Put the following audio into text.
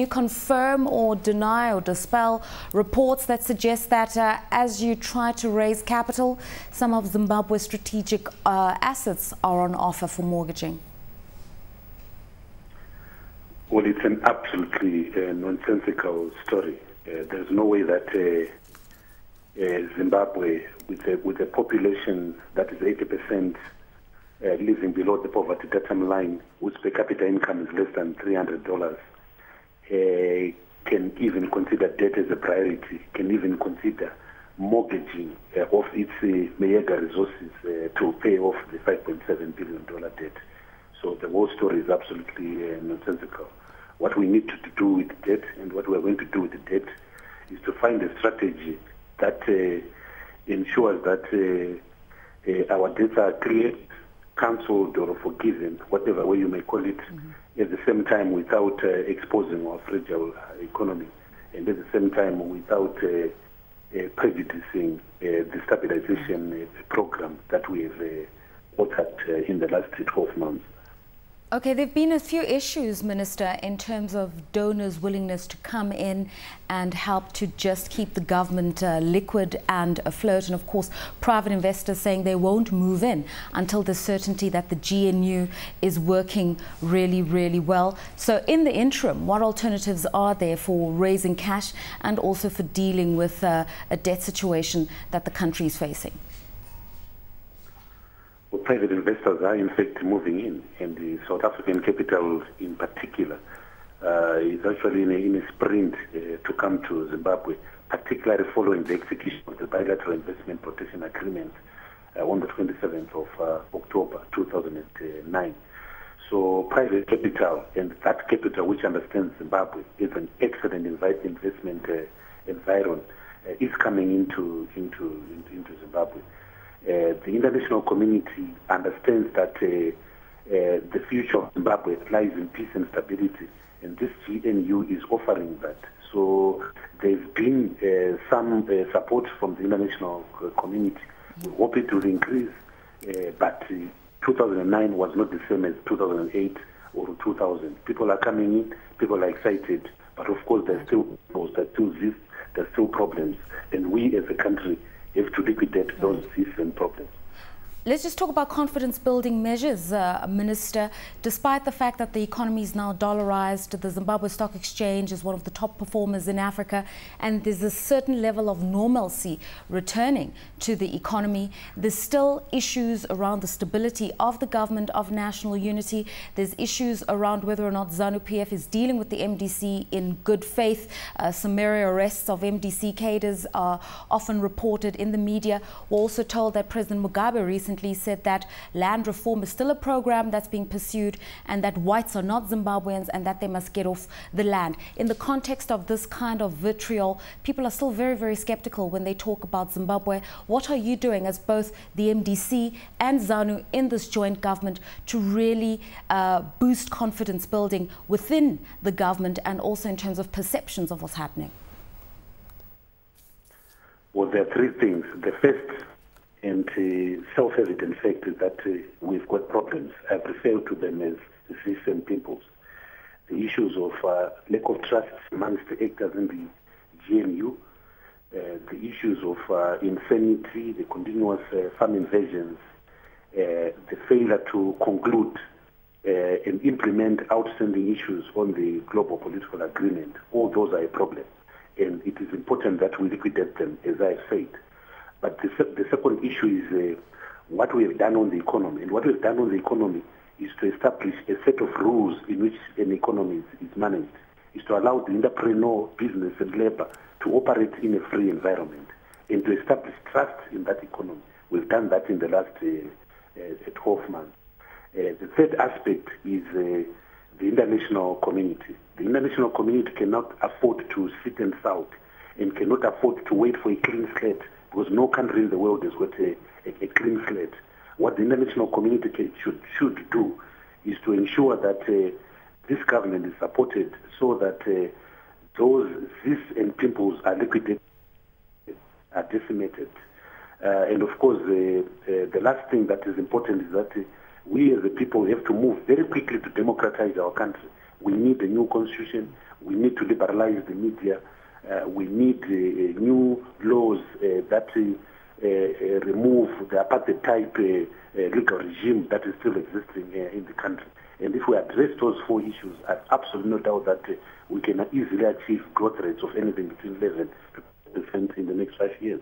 you confirm or deny or dispel reports that suggest that as you try to raise capital, some of Zimbabwe's strategic assets are on offer for mortgaging? Well, it's an absolutely nonsensical story. There's no way that Zimbabwe, with a population that is 80% living below the poverty datum line, whose per capita income is less than $300, can even consider debt as a priority, can even consider mortgaging of its mega resources to pay off the $5.7 billion debt. So the whole story is absolutely nonsensical. What we need to do with debt and what we are going to do with the debt is to find a strategy that ensures that our debts are cleared, cancelled or forgiven, whatever way you may call it, at the same time without exposing our fragile economy, and at the same time without prejudicing the stabilization program that we have authored in the last 12 months. Okay, there have been a few issues, Minister, in terms of donors' willingness to come in and help to just keep the government liquid and afloat. And of course, private investors saying they won't move in until there's certainty that the GNU is working really, really well. So in the interim, what alternatives are there for raising cash and also for dealing with a debt situation that the country is facing? Well, private investors are in fact moving in, and the South African capital in particular is actually in a sprint to come to Zimbabwe, particularly following the execution of the bilateral investment protection agreement on the 27th of October 2009. So private capital, and that capital which understands Zimbabwe is an excellent investment environment, is coming into Zimbabwe. The international community understands that the future of Zimbabwe lies in peace and stability, and this GNU is offering that. So there's been some support from the international community. We hope it will increase, but 2009 was not the same as 2008 or 2000. People are coming in, people are excited, but of course there's still problems, and we as a country have to liquidate those different problems. Let's just talk about confidence-building measures, Minister. Despite the fact that the economy is now dollarized, the Zimbabwe Stock Exchange is one of the top performers in Africa, and there's a certain level of normalcy returning to the economy, there's still issues around the stability of the government of national unity. There's issues around whether or not ZANU-PF is dealing with the MDC in good faith. Summary arrests of MDC cadres are often reported in the media. We're also told that President Mugabe recently said that land reform is still a program that's being pursued and that whites are not Zimbabweans and that they must get off the land. In the context of this kind of vitriol, people are still very, very skeptical when they talk about Zimbabwe. What are you doing as both the MDC and ZANU in this joint government to really boost confidence building within the government and also in terms of perceptions of what's happening? Well, there are three things. The first and self-evident fact is that we've got problems. I refer to them as system pimples. The issues of lack of trust amongst the actors in the GNU, the issues of insanity, the continuous farm invasions, the failure to conclude and implement outstanding issues on the global political agreement, all those are a problem. And it is important that we liquidate them, as I said. But the second issue is what we have done on the economy. And what we have done on the economy is to establish a set of rules in which an economy is managed, is to allow the entrepreneur, business and labor to operate in a free environment and to establish trust in that economy. We've done that in the last 12 months. The third aspect is the international community. The international community cannot afford to sit and sulk and cannot afford to wait for a clean slate, because no country in the world has got a clean slate. What the international community should do is to ensure that this government is supported so that those cysts and pimples are liquidated, are decimated. And of course, the last thing that is important is that we as a people have to move very quickly to democratize our country. We need a new constitution. We need to liberalize the media. We need new laws that remove the apartheid type legal regime that is still existing in the country. And if we address those 4 issues, I have absolutely no doubt that we can easily achieve growth rates of anything between 11% in the next 5 years.